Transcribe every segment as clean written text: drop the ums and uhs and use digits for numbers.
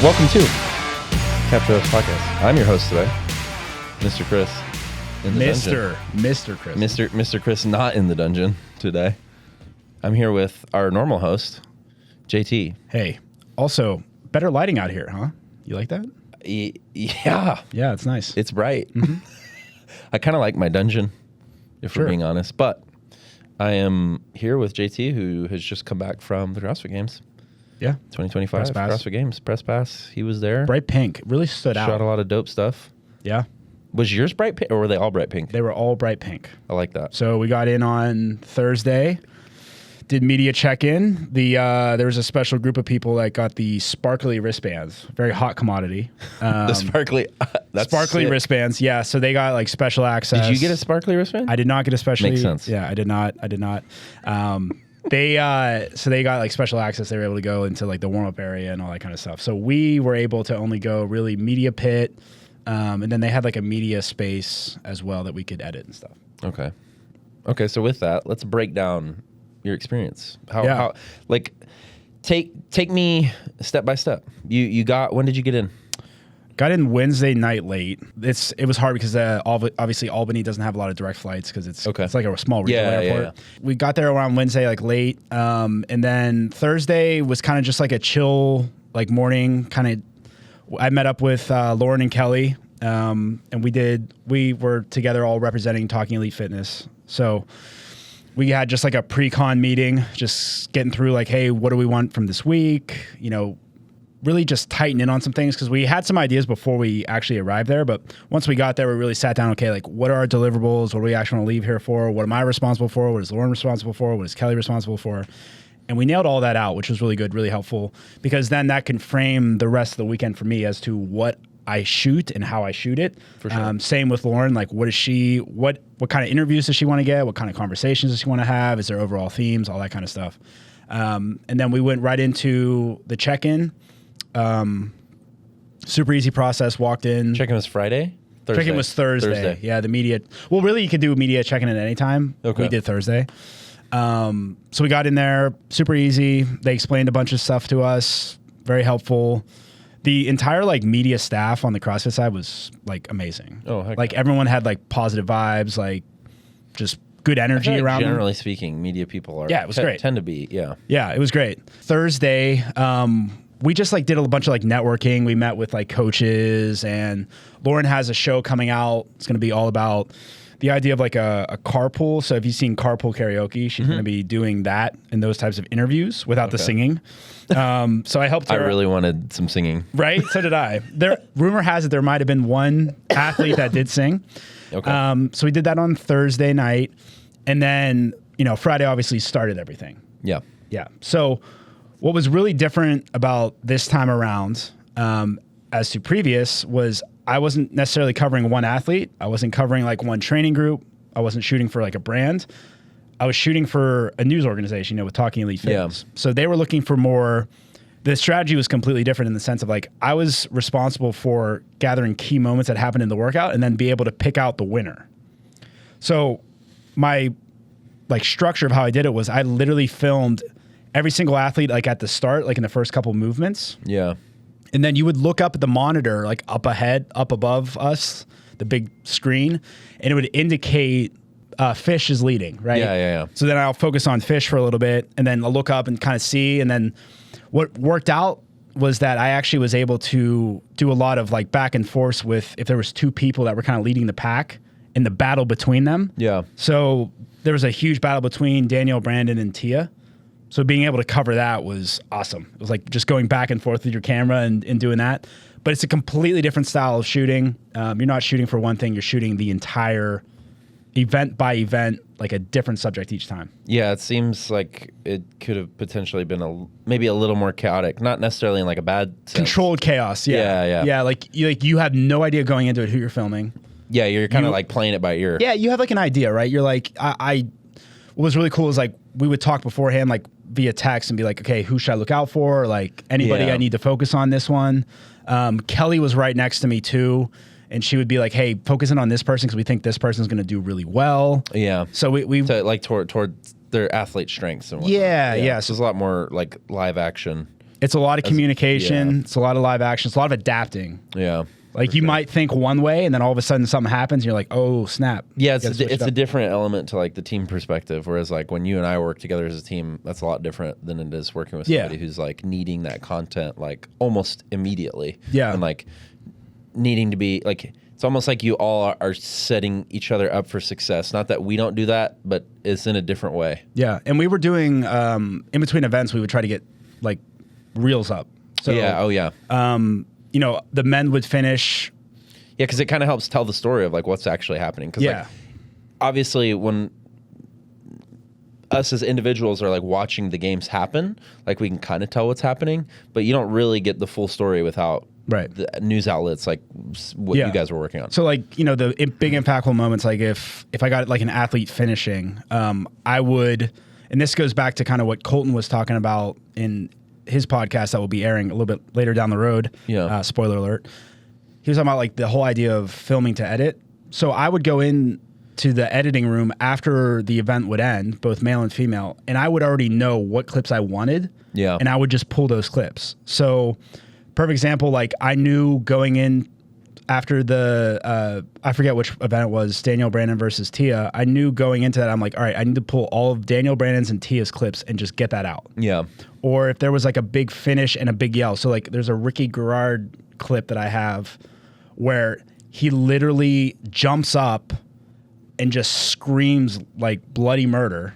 Welcome to Capture Us Podcast. I'm your host today, Mr. Chris. In the dungeon. Mr. Chris. Mr. Chris not in the dungeon today. I'm here with our normal host, JT. Hey, also, better lighting out here, huh? You like that? Yeah. Yeah, it's nice. It's bright. Mm-hmm. I kind of like my dungeon, if we're being honest. But I am here with JT, who has just come back from the CrossFit Games. Yeah. 2025 CrossFit Games. Press pass. He was there. Bright pink. Really stood out. Shot a lot of dope stuff. Yeah. Was yours bright pink or were they all bright pink? They were all bright pink. I like that. So we got in on Thursday, did media check-in. There was a special group of people that got the sparkly wristbands. Very hot commodity. The sparkly... That's sparkly sick. wristbands. Yeah, so they got like special access. Did you get a sparkly wristband? I did not get a special. Makes sense. Yeah, I did not. They got like special access. They were able to go into like the warm-up area and all that kind of stuff. So we were able to only go really media pit, and then they had like a media space as well that we could edit and stuff. Okay. So with that, let's break down your experience. How like take me step by step. When did you get in? Got in Wednesday night late. It was hard because obviously Albany doesn't have a lot of direct flights because it's like a small regional airport. Yeah. We got there around Wednesday like late, and then Thursday was kind of just like a chill like morning kind of. I met up with Lauren and Kelly, and we were together all representing Talking Elite Fitness. So we had just like a pre-con meeting, just getting through like, hey, what do we want from this week? You know, really just tighten in on some things because we had some ideas before we actually arrived there. But once we got there, we really sat down, okay, like what are our deliverables? What do we actually want to leave here for? What am I responsible for? What is Lauren responsible for? What is Kelly responsible for? And we nailed all that out, which was really good, really helpful because then that can frame the rest of the weekend for me as to what I shoot and how I shoot it. For sure. Same with Lauren, like what kind of interviews does she want to get? What kind of conversations does she want to have? Is there overall themes? All that kind of stuff. And then we went right into the check-in. Super easy process. Walked in. Check-in was Friday? Thursday. Check-in was Thursday. Yeah, the media. Well, really, you could do media check-in at any time. Okay. We did Thursday. So we got in there, super easy. They explained a bunch of stuff to us. Very helpful. The entire like media staff on the CrossFit side was like amazing. Oh, heck like yeah. everyone had like positive vibes, like just good energy like around. Generally speaking, media people are. Yeah, it was great. Tend to be. Yeah. Yeah, it was great. Thursday, we just like did a bunch of like networking. We met with like coaches, and Lauren has a show coming out. It's going to be all about the idea of like a carpool. So if you've seen Carpool Karaoke, she's going to be doing that in those types of interviews without the singing. So I helped her. I really wanted some singing. Right? So did I. Rumor has it there might have been one athlete that did sing. Okay. So we did that on Thursday night. And then, Friday obviously started everything. Yeah. Yeah. So what was really different about this time around, as to previous, was I wasn't necessarily covering one athlete. I wasn't covering like one training group. I wasn't shooting for like a brand. I was shooting for a news organization, with Talking Elite Fitness. Yeah. So they were looking for more. The strategy was completely different in the sense of like I was responsible for gathering key moments that happened in the workout and then be able to pick out the winner. So my like structure of how I did it was I literally filmed every single athlete like at the start, like in the first couple movements. Yeah. And then you would look up at the monitor, like up ahead, up above us, the big screen, and it would indicate Fish is leading, right? Yeah. So then I'll focus on Fish for a little bit, and then I'll look up and kind of see. And then what worked out was that I actually was able to do a lot of like back and forth with if there was two people that were kind of leading the pack in the battle between them. Yeah. So there was a huge battle between Danielle, Brandon, and Tia. So being able to cover that was awesome. It was like just going back and forth with your camera and doing that. But it's a completely different style of shooting. You're not shooting for one thing. You're shooting the entire event by event, like a different subject each time. Yeah, it seems like it could have potentially been maybe a little more chaotic. Not necessarily in like a bad sense. Controlled chaos. Yeah. Yeah, like you have no idea going into it who you're filming. Yeah, you're kind of like playing it by ear. Yeah, you have like an idea, right? You're like, what was really cool is like we would talk beforehand, like via text and be like, okay, who should I look out for? Like anybody I need to focus on this one. Kelly was right next to me too. And she would be like, hey, focus in on this person because we think this person's going to do really well. Yeah. So we like toward their athlete strengths and whatnot. Yeah. So there's a lot more like live action. It's a lot of communication. It's a lot of live action. It's a lot of adapting. Yeah. Like you might think one way, and then all of a sudden something happens, and you're like, "Oh snap!" Yeah, it's a different element to like the team perspective. Whereas like when you and I work together as a team, that's a lot different than it is working with somebody who's like needing that content like almost immediately. Yeah, and like needing to be like it's almost like you all are setting each other up for success. Not that we don't do that, but it's in a different way. Yeah, and we were doing in between events, we would try to get like reels up. So you know, the men would finish. Yeah, because it kind of helps tell the story of like what's actually happening. Because like, obviously when us as individuals are like watching the games happen, like we can kind of tell what's happening, but you don't really get the full story without the news outlets like what you guys were working on. So like, you know, the big impactful moments, like if I got like an athlete finishing, I would, and this goes back to kind of what Colton was talking about in his podcast that will be airing a little bit later down the road. Yeah. Spoiler alert. He was talking about like the whole idea of filming to edit. So I would go in to the editing room after the event would end, both male and female, and I would already know what clips I wanted. Yeah. And I would just pull those clips. So perfect example, like I knew going in after the, I forget which event it was, Daniel Brandon versus Tia, I knew going into that, I'm like, all right, I need to pull all of Daniel Brandon's and Tia's clips and just get that out. Yeah. Or if there was like a big finish and a big yell. So like there's a Ricky Garrard clip that I have where he literally jumps up and just screams like bloody murder,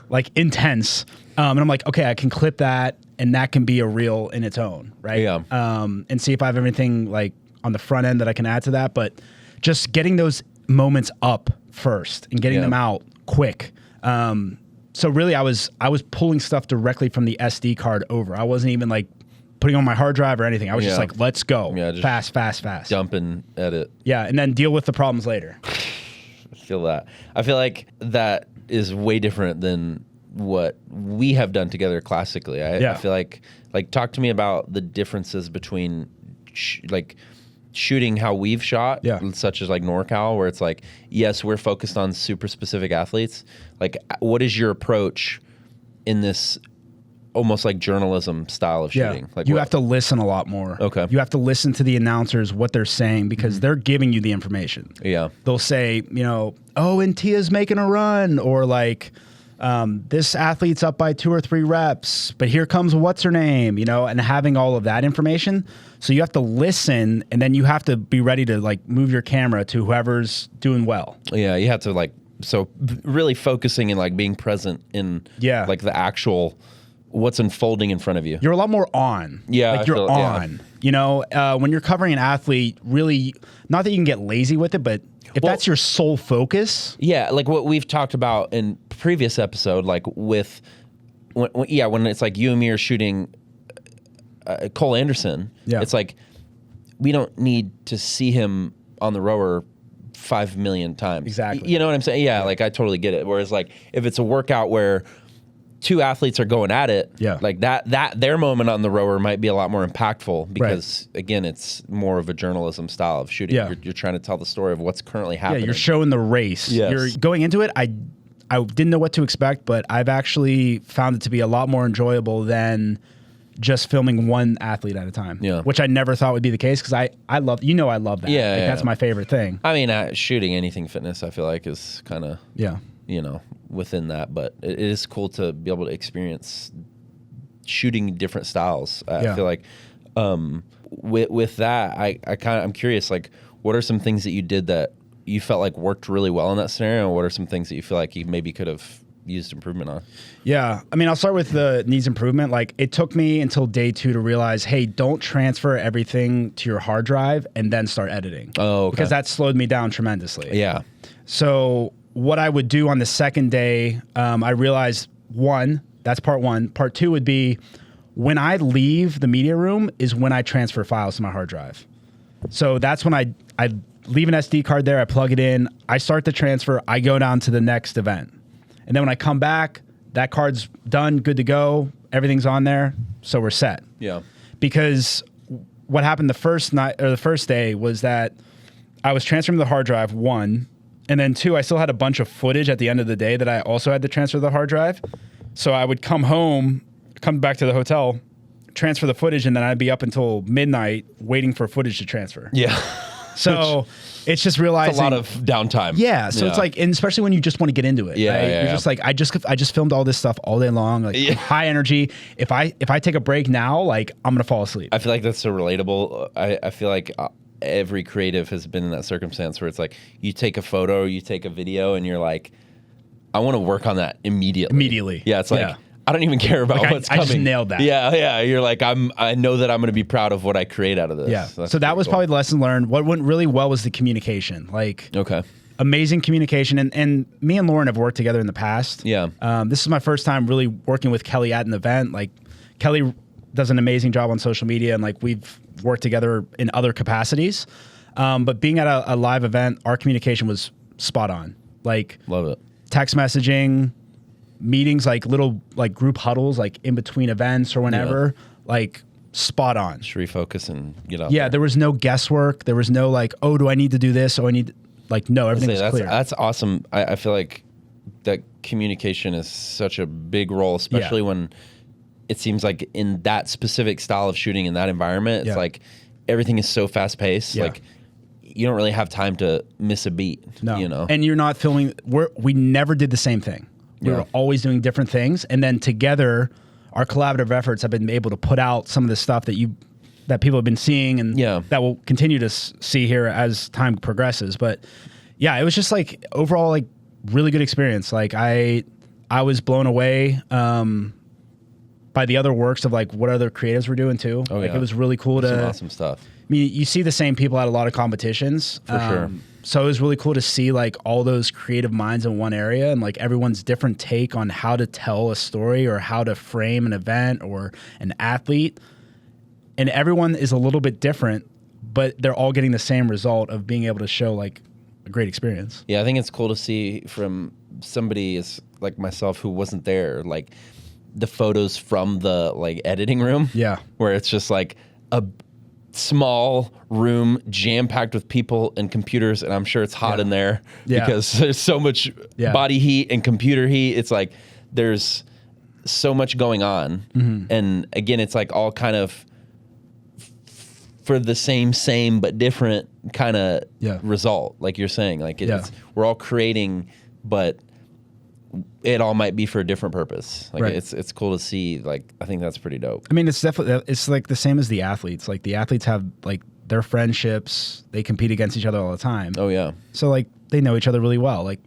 like intense. And I'm like, okay, I can clip that and that can be a reel in its own, right? Yeah. And see if I have everything like on the front end that I can add to that, but just getting those moments up first and getting them out quick. So really I was pulling stuff directly from the SD card over. I wasn't even like putting on my hard drive or anything. I was just like, let's go. Yeah, just fast. Dump and edit. Yeah, and then deal with the problems later. I feel that. I feel like that is way different than what we have done together classically. I feel like talk to me about the differences between shooting how we've shot, such as like NorCal, where it's like, yes, we're focused on super specific athletes. Like, what is your approach in this almost like journalism style of shooting? Like you have to listen a lot more. Okay. You have to listen to the announcers, what they're saying, because they're giving you the information. Yeah. They'll say, you know, oh, and Tia's making a run, or like, this athlete's up by 2 or 3 reps, but here comes what's her name, you know, and having all of that information. So you have to listen, and then you have to be ready to like move your camera to whoever's doing well. Yeah, you have to like, so really focusing and like being present in like the actual what's unfolding in front of you. You're a lot more on. Yeah. Like you're on. Yeah. You know, when you're covering an athlete, really, not that you can get lazy with it, but if that's your sole focus. Yeah, like what we've talked about in previous episode, like with, when it's like you and me are shooting Cole Anderson, it's like we don't need to see him on the rower 5 million times. Exactly. You know what I'm saying? Yeah, like I totally get it. Whereas like if it's a workout where 2 athletes are going at it, like that their moment on the rower might be a lot more impactful because again, it's more of a journalism style of shooting. You're trying to tell the story of what's currently happening. Yeah, you're showing the race. Yes. You're going into it. I didn't know what to expect, but I've actually found it to be a lot more enjoyable than just filming one athlete at a time. Yeah. Which I never thought would be the case because I love that. Yeah, that's my favorite thing. I mean, shooting anything fitness, I feel like is kind of you know, within that, but it is cool to be able to experience shooting different styles. I feel like with that, I'm curious, like, what are some things that you did that you felt like worked really well in that scenario? And what are some things that you feel like you maybe could have used improvement on? Yeah. I mean, I'll start with the needs improvement. Like it took me until day 2 to realize, hey, don't transfer everything to your hard drive and then start editing. Oh, okay. Because that slowed me down tremendously. Yeah. So what I would do on the second day, I realized that's part 1. Part 2 would be when I leave the media room is when I transfer files to my hard drive. So that's when I leave an SD card there, I plug it in, I start the transfer, I go down to the next event. And then when I come back, that card's done, good to go, everything's on there, so we're set. Yeah. Because what happened the first night or the first day was that I was transferring to the hard drive, 1, and then 2, I still had a bunch of footage at the end of the day that I also had to transfer to the hard drive. So I would come home, come back to the hotel, transfer the footage, and then I'd be up until midnight waiting for footage to transfer. Yeah. So it's just realizing it's a lot of downtime. Yeah. So it's like, and especially when you just want to get into it. Yeah. Right? Yeah, You're just like, I just filmed all this stuff all day long, like high energy. If I take a break now, like I'm gonna fall asleep. I feel like that's so relatable. I feel like every creative has been in that circumstance where it's like you take a photo or you take a video and you're like, I want to work on that immediately. Yeah. It's like, I don't even care about what's coming. I just nailed that. Yeah. You're like, I know that I'm going to be proud of what I create out of this. Yeah. So that was probably the lesson learned. What went really well was the communication. Like, amazing communication. And me and Lauren have worked together in the past. Yeah. This is my first time really working with Kelly at an event. Like, Kelly does an amazing job on social media, and like we've worked together in other capacities. But being at a live event, our communication was spot on. Like, love it. Text messaging, meetings, like little like group huddles, like in between events or whenever, like spot on. Just refocus and get out. Yeah, there was no guesswork. There was no like, oh, do I need to do this? Oh, I need like, no, everything was clear. That's awesome. I feel like that communication is such a big role, especially when it seems like in that specific style of shooting in that environment, it's like everything is so fast paced. Like you don't really have time to miss a beat. No. You know, and you're not filming. We never did the same thing. We were always doing different things, and then together, our collaborative efforts have been able to put out some of the stuff that people have been seeing, and that we'll continue to see here as time progresses. But yeah, it was just like overall like really good experience. Like I was blown away by the other works of like what other creatives were doing too. It was really cool. Some awesome stuff. I mean, you see the same people at a lot of competitions. For sure. So it was really cool to see like all those creative minds in one area, and like everyone's different take on how to tell a story or how to frame an event or an athlete. And everyone is a little bit different, but they're all getting the same result of being able to show like a great experience. Yeah, I think it's cool to see from somebody as like myself who wasn't there, like the photos from the like editing room. Yeah. Where it's just like a small room jam-packed with people and computers, and I'm sure it's hot in there because there's so much body heat and computer heat. It's like there's so much going on. And again, it's like all kind of for the same but different kind of result, like you're saying. Like it's we're all creating, but it all might be for a different purpose. Like it's cool to see. Like I think that's pretty dope. I mean, it's definitely, it's like the same as the athletes. Like the athletes have like their friendships. They compete against each other all the time. Oh yeah. So like they know each other really well. Like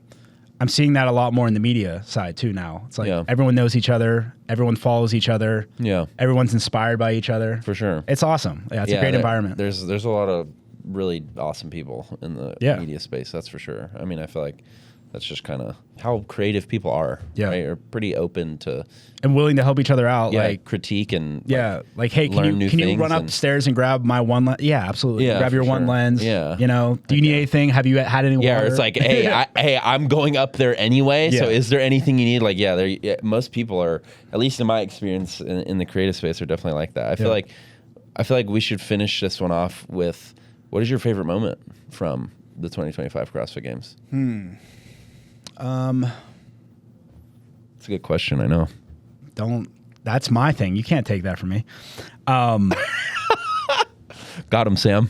I'm seeing that a lot more in the media side too now. It's like everyone knows each other. Everyone follows each other. Yeah. Everyone's inspired by each other. For sure. It's awesome. Yeah, it's a great environment. There's a lot of really awesome people in the media space. That's for sure. I mean, I feel like that's just kind of how creative people are. Yeah. Right? Are pretty open to and willing to help each other out. Yeah, like critique and like hey, can you run upstairs and grab my one lens? Yeah, absolutely. Grab your one lens. Yeah. You know, do you need anything? Have you had any water? Yeah, it's like, hey, I'm going up there anyway. So is there anything you need? Like, most people are, at least in my experience in the creative space, are definitely like that. I feel like we should finish this one off with, what is your favorite moment from the 2025 CrossFit Games? It's a good question, I know. That's my thing. You can't take that from me. Got him, Sam.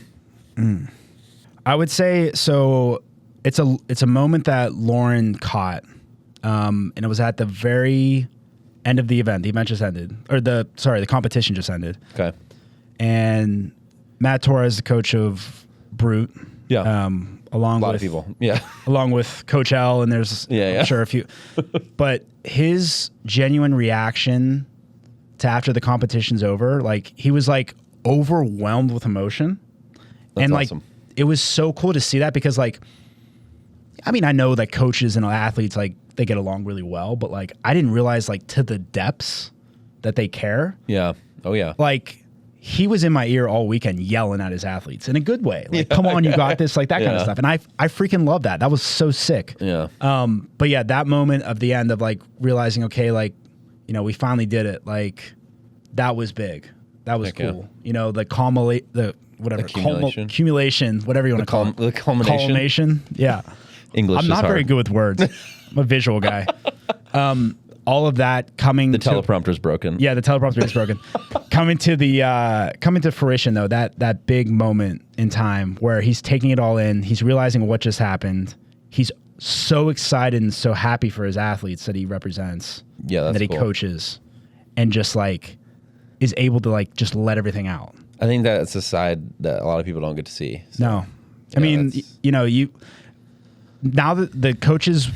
I would say, so it's a moment that Lauren caught, and it was at the very end of the event. The event just ended, or the competition just ended. Okay. And Matt Torres, the coach of Brute. Yeah. Along a lot with of people. Yeah. Along with Coach L, and there's I'm sure a few. But his genuine reaction to after the competition's over, like he was like overwhelmed with emotion. That's and like awesome. It was so cool to see that, because like, I mean, I know that coaches and athletes, like they get along really well, but like I didn't realize like to the depths that they care. Yeah. Oh yeah. Like he was in my ear all weekend yelling at his athletes in a good way. Like, come on, you got this, like that kind of stuff. And I freaking love that. That was so sick. Yeah. But yeah, that moment of the end of like realizing, okay, like, you know, we finally did it. Like that was big. That was cool. You know, the accumulation, whatever you want to call it. The culmination. Yeah. English I'm not hard. very good with words. I'm a visual guy. all of that coming. The teleprompter's broken. Yeah, the teleprompter is broken. coming to fruition though, that big moment in time where he's taking it all in. He's realizing what just happened. He's so excited and so happy for his athletes that he represents. Yeah, that's that he cool. coaches, and just like is able to like just let everything out. I think that's a side that a lot of people don't get to see. So, no, I mean, you know, now that the coaches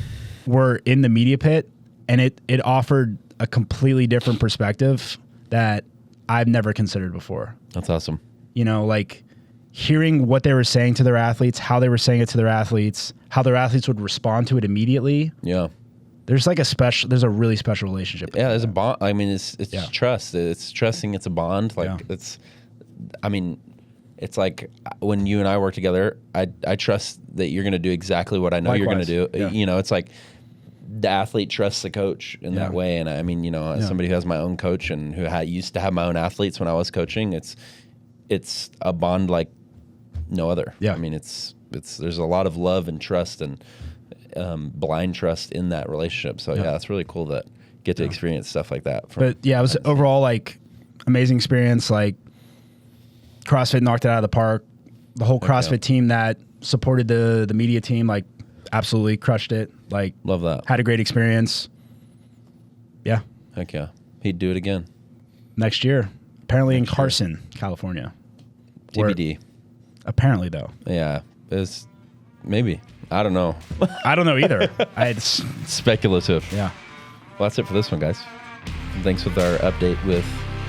were in the media pit, and it offered a completely different perspective that I've never considered before. That's awesome. You know, like hearing what they were saying to their athletes, how they were saying it to their athletes, how their athletes would respond to it immediately. Yeah. There's like there's a really special relationship. Yeah, there's a bond. I mean, it's trust. It's trusting. It's a bond. Like it's like when you and I work together, I trust that you're going to do exactly what I know you're going to do. Yeah. You know, it's like the athlete trusts the coach in that way. And I mean, you know, as somebody who has my own coach and who used to have my own athletes when I was coaching, it's a bond like no other. Yeah. I mean, there's a lot of love and trust and blind trust in that relationship. So yeah, it's really cool that get to experience stuff like that. But yeah, it was overall like amazing experience. Like CrossFit knocked it out of the park. The whole CrossFit team that supported the media team, like absolutely crushed it. Like love that. Had a great experience. Yeah. Heck yeah. He'd do it again. Next year. Apparently in Carson, California. TBD. Apparently though. Yeah. Maybe. I don't know. I don't know either. It's speculative. Yeah. Well, that's it for this one, guys. Thanks with our update with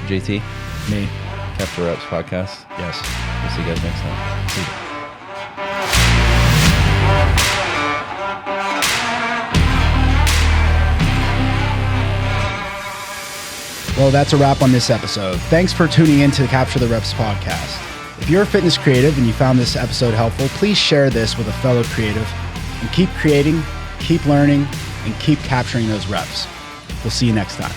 JT. Me. Capture Reps podcast. Yes. We'll see you guys next time. See you. Well, that's a wrap on this episode. Thanks for tuning in to the Capture the Reps podcast. If you're a fitness creative and you found this episode helpful, please share this with a fellow creative and keep creating, keep learning, and keep capturing those reps. We'll see you next time.